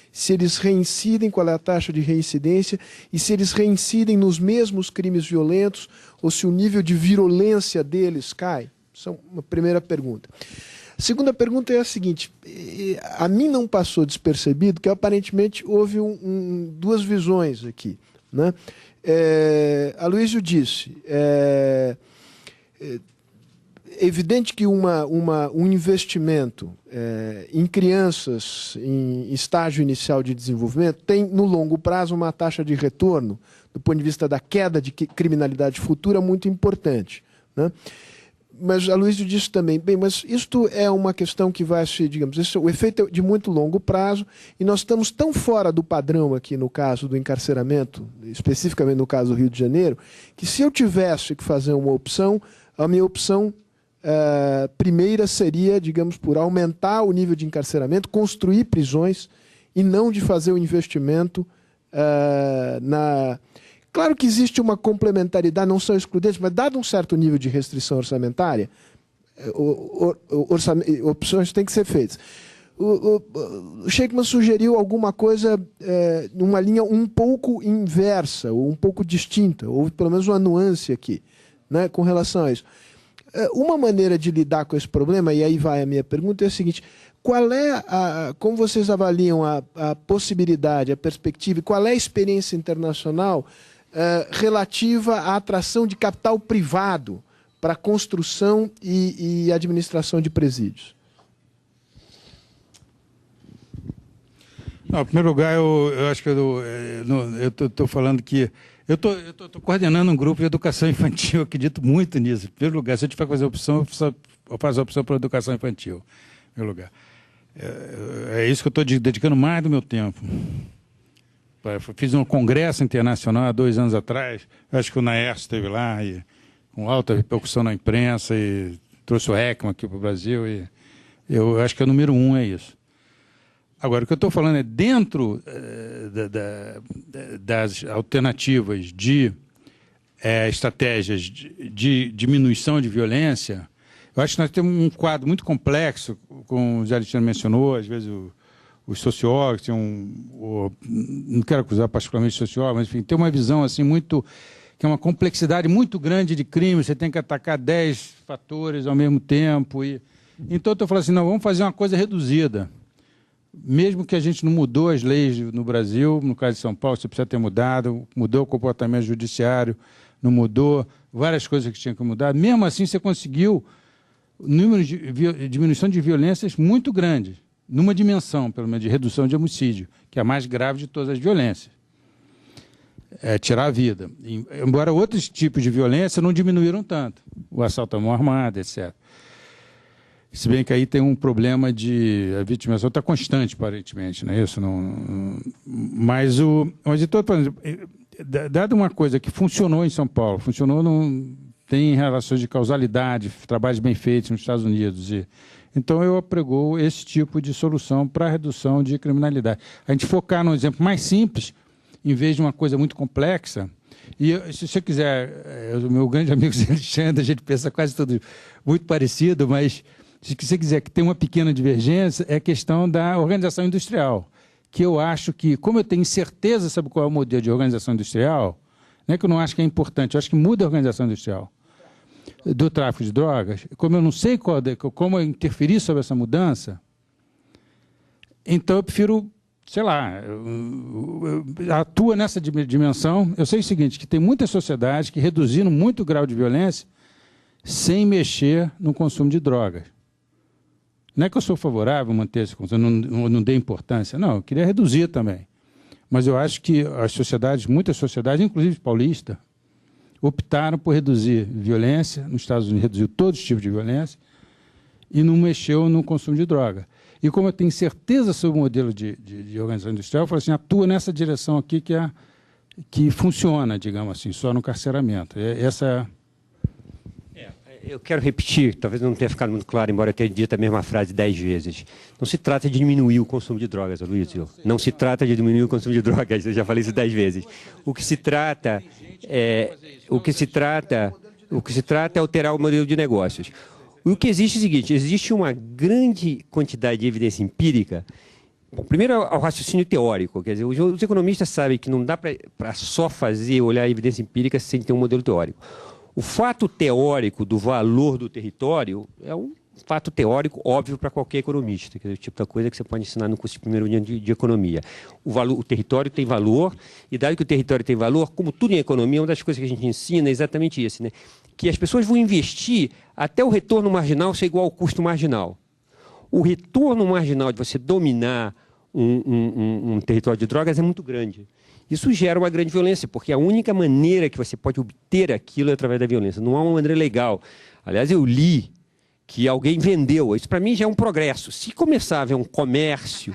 Se eles reincidem, qual é a taxa de reincidência, e se eles reincidem nos mesmos crimes violentos, ou se o nível de virulência deles cai? Essa é uma primeira pergunta. A segunda pergunta é a seguinte: a mim não passou despercebido que aparentemente houve 2 visões aqui. Né? Aloysio disse, é evidente que um investimento em crianças em estágio inicial de desenvolvimento tem, no longo prazo, uma taxa de retorno, do ponto de vista da queda de criminalidade futura, muito importante. Né? Mas a Aloysio disse também, mas isto é uma questão que vai se, digamos, o efeito é de muito longo prazo, e nós estamos tão fora do padrão aqui no caso do encarceramento, especificamente no caso do Rio de Janeiro, que se eu tivesse que fazer uma opção, a minha opção primeira seria, digamos, por aumentar o nível de encarceramento, construir prisões e não de fazer o investimento na... Claro que existe uma complementaridade, não são excludentes, mas dado um certo nível de restrição orçamentária, opções têm que ser feitas. O Shenkman sugeriu alguma coisa numa linha um pouco inversa, ou um pouco distinta, ou pelo menos uma nuance aqui, né, com relação a isso. Uma maneira de lidar com esse problema, e aí vai a minha pergunta, é a seguinte: qual é como vocês avaliam a possibilidade, a perspectiva, e qual é a experiência internacional relativa à atração de capital privado para a construção e administração de presídios? Não, em primeiro lugar, eu acho que eu estou falando que eu estou coordenando um grupo de educação infantil, eu acredito muito nisso. Em primeiro lugar, se a gente vai fazer opção, eu faço a opção para a educação infantil. Em primeiro lugar. É isso que eu estou dedicando mais do meu tempo. Fiz um congresso internacional há 2 anos atrás, acho que o Naers esteve lá, e, com alta repercussão na imprensa, e trouxe o Heckman aqui para o Brasil, e eu acho que o número 1 é isso. Agora, o que eu estou falando é dentro das alternativas de estratégias de diminuição de violência. Eu acho que nós temos um quadro muito complexo, como o Zé Alexandre mencionou, às vezes os sociólogos, não quero acusar particularmente sociólogos, mas enfim, tem uma visão assim muito, que é uma complexidade muito grande de crime, você tem que atacar 10 fatores ao mesmo tempo. Então eu estou falando assim, não, vamos fazer uma coisa reduzida. Mesmo que a gente não mudou as leis no Brasil, no caso de São Paulo, você precisa ter mudado, mudou o comportamento judiciário, não mudou, várias coisas que tinham que mudar. Mesmo assim, você conseguiu um número de diminuição de violências muito grande, numa dimensão, pelo menos, de redução de homicídio, que é a mais grave de todas as violências. Tirar a vida. Embora outros tipos de violência não diminuíram tanto, o assalto à mão armada, etc. Se bem que aí tem um problema de... A vitimização está constante, aparentemente, não é isso? Mas então, por exemplo, dado uma coisa que funcionou em São Paulo, tem relações de causalidade, trabalhos bem feitos nos Estados Unidos. Então, eu apregou esse tipo de solução para a redução de criminalidade. A gente focar num exemplo mais simples, em vez de uma coisa muito complexa. E se você quiser, o meu grande amigo Zé Alexandre, a gente pensa quase tudo muito parecido, mas... Se você quiser que tenha uma pequena divergência, é a questão da organização industrial. Que eu acho que, como eu tenho certeza sobre qual é o modelo de organização industrial, não é que eu não acho que é importante, eu acho que muda a organização industrial do tráfico de drogas. Como eu não sei como eu interferir sobre essa mudança, então eu prefiro, sei lá, atua nessa dimensão. Eu sei o seguinte, que tem muitas sociedades que reduziram muito o grau de violência sem mexer no consumo de drogas. Não é que eu sou favorável a manter esse consumo, não dê importância. Não, eu queria reduzir também. Mas eu acho que as sociedades, muitas sociedades, inclusive paulista, optaram por reduzir violência. Nos Estados Unidos reduziu todos os tipos de violência e não mexeu no consumo de droga. E como eu tenho certeza sobre o modelo de organização industrial, eu falei assim, atua nessa direção aqui que funciona, digamos assim, só no carceramento. Essa Eu quero repetir, talvez não tenha ficado muito claro, embora eu tenha dito a mesma frase 10 vezes. Não se trata de diminuir o consumo de drogas, Aloysio. Não se trata de diminuir o consumo de drogas, eu já falei isso 10 vezes. O que se trata é alterar o modelo de negócios. O que existe é o seguinte, existe uma grande quantidade de evidência empírica. Bom, primeiro é o raciocínio teórico, quer dizer, os economistas sabem que não dá para só olhar a evidência empírica sem ter um modelo teórico. O fato teórico do valor do território é um fato teórico óbvio para qualquer economista, que é o tipo de coisa que você pode ensinar no curso de primeiro ano de economia. O território tem valor, e dado que o território tem valor, como tudo em economia, uma das coisas que a gente ensina é exatamente isso, né? Que as pessoas vão investir até o retorno marginal ser igual ao custo marginal. O retorno marginal de você dominar um território de drogas é muito grande. Isso gera uma grande violência, porque a única maneira que você pode obter aquilo é através da violência. Não há uma maneira legal. Aliás, eu li que alguém vendeu. Isso, para mim, já é um progresso. Se começar a haver um comércio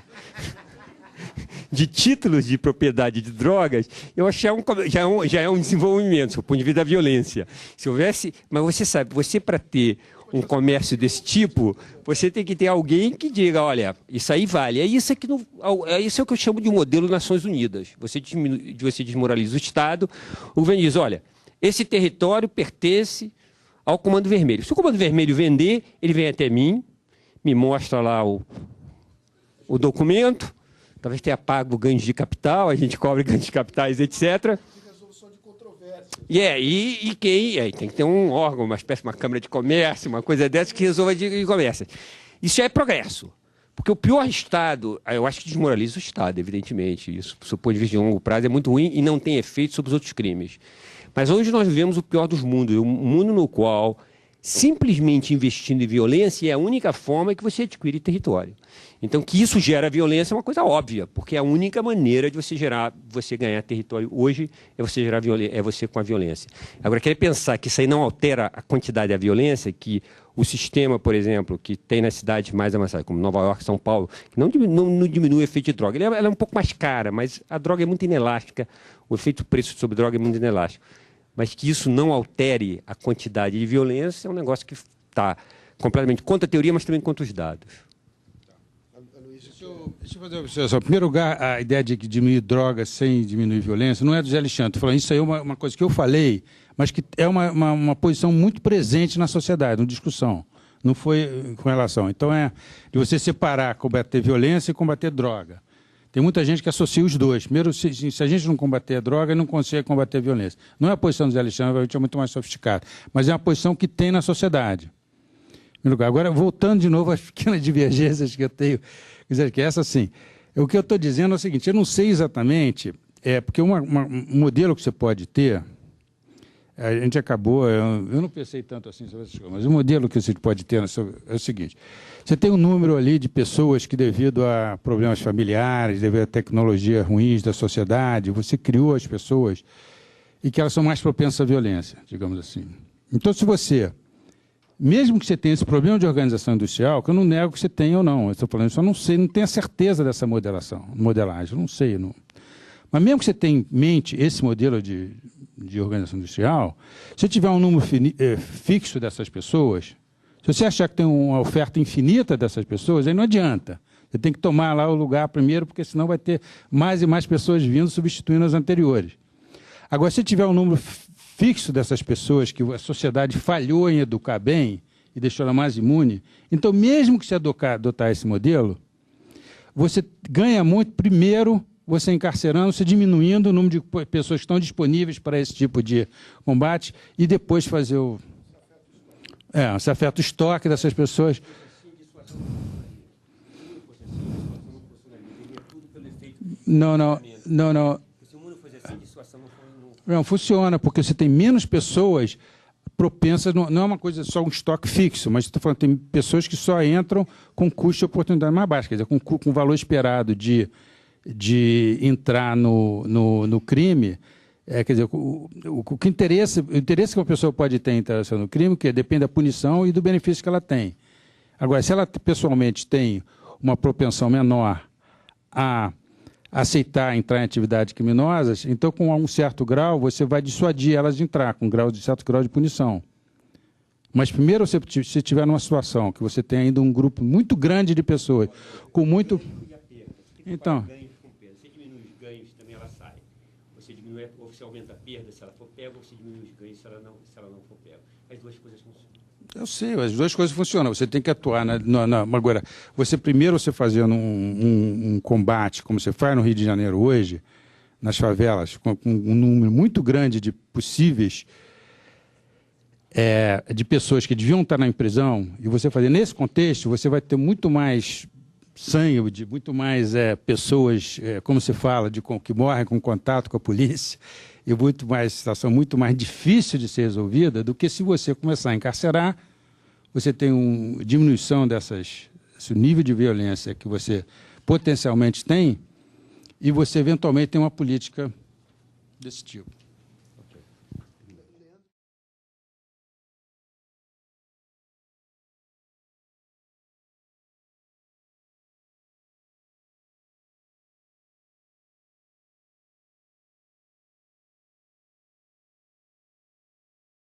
de títulos de propriedade de drogas, eu acho que já é um desenvolvimento, do ponto de vista da violência. Se houvesse... Mas você sabe, para ter um comércio desse tipo, você tem que ter alguém que diga, olha, isso aí vale. Isso é o que eu chamo de modelo Nações Unidas. Você desmoraliza o Estado, o governo diz, olha, esse território pertence ao Comando Vermelho. Se o Comando Vermelho vender, ele vem até mim, me mostra lá o documento, talvez tenha pago ganhos de capital, a gente cobre ganhos de capitais, etc., tem que ter um órgão, uma espécie de uma Câmara de Comércio, uma coisa dessa que resolva de comércio. Isso é progresso. Porque o pior Estado, eu acho que desmoraliza o Estado, evidentemente. Isso, do ponto de vista de longo prazo, é muito ruim e não tem efeito sobre os outros crimes. Mas hoje nós vivemos o pior dos mundos, um mundo no qual simplesmente investindo em violência é a única forma que você adquire território. Então, que isso gera violência é uma coisa óbvia, porque a única maneira de você ganhar território hoje é você gerar violência, é você com a violência. Agora, querer pensar que isso aí não altera a quantidade da violência, que o sistema, por exemplo, que tem nas cidades mais avançadas, como Nova York, São Paulo, que não diminui o efeito de droga. Ela é um pouco mais cara, mas a droga é muito inelástica, o efeito preço sobre droga é muito inelástico. Mas que isso não altere a quantidade de violência é um negócio que está completamente contra a teoria, mas também contra os dados. Deixa eu fazer uma observação. Em primeiro lugar, a ideia de diminuir drogas sem diminuir violência não é do Zé Alexandre. Estou falando, isso aí é uma coisa que eu falei, mas que é uma posição muito presente na sociedade, uma discussão. Não foi com relação. Então, é de você separar combater violência e combater droga. Tem muita gente que associa os dois. Primeiro, se a gente não combater a droga, não consegue combater a violência. Não é a posição do Zé Alexandre, é muito mais sofisticada, mas é uma posição que tem na sociedade. Em primeiro lugar. Agora, voltando de novo às pequenas divergências que eu tenho, quer dizer, que essa sim. O que eu estou dizendo é o seguinte, eu não sei exatamente, porque um modelo que você pode ter, a gente acabou, eu não pensei tanto assim sobre essas coisas, mas o modelo que você pode ter é o seguinte, você tem um número ali de pessoas que, devido a problemas familiares, devido a tecnologias ruins da sociedade, você criou as pessoas e que elas são mais propensas à violência, digamos assim. Então, se você, mesmo que você tenha esse problema de organização industrial, que eu não nego que você tenha ou não, eu estou falando, eu só não sei, não tenho a certeza dessa modelagem, eu não sei. Não. Mas mesmo que você tenha em mente esse modelo de organização industrial, se tiver um número fixo dessas pessoas, se você achar que tem uma oferta infinita dessas pessoas, aí não adianta. Você tem que tomar lá o lugar primeiro, porque senão vai ter mais e mais pessoas vindo substituindo as anteriores. Agora, se tiver um número fixo dessas pessoas que a sociedade falhou em educar bem e deixou ela mais imune, então, mesmo que você adotar esse modelo, você ganha muito, primeiro, você encarcerando, você diminuindo o número de pessoas que estão disponíveis para esse tipo de combate e depois fazer você afeta o estoque dessas pessoas. Não. Não funciona, porque você tem menos pessoas propensas, não é uma coisa só um estoque fixo, mas estou falando, tem pessoas que só entram com custo de oportunidade mais baixo, quer dizer, com valor esperado de entrar no crime, quer dizer, o interesse que uma pessoa pode ter em interação no crime, que depende da punição e do benefício que ela tem. Agora, se ela pessoalmente tem uma propensão menor a aceitar entrar em atividades criminosas, então, com um certo grau, você vai dissuadir elas de entrar, com certo grau de punição. Mas, primeiro, se estiver numa situação que você tem ainda um grupo muito grande de pessoas, com muito... Então... Você diminui os ganhos, também ela sai. Você diminui, ou você aumenta a perda se ela for pega, ou você diminui os ganhos se ela não for pega. As duas coisas funcionam. Eu sei, as duas coisas funcionam. Você tem que atuar agora, primeiro você fazendo um combate, como você faz no Rio de Janeiro hoje, nas favelas, com um número muito grande de possíveis de pessoas que deviam estar na prisão, e você fazer nesse contexto, você vai ter muito mais sangue, muito mais pessoas, como se fala, que morrem com contato com a polícia, e situação muito mais difícil de ser resolvida do que se você começar a encarcerar, você tem uma diminuição esse nível de violência que você potencialmente tem, e você eventualmente tem uma política desse tipo.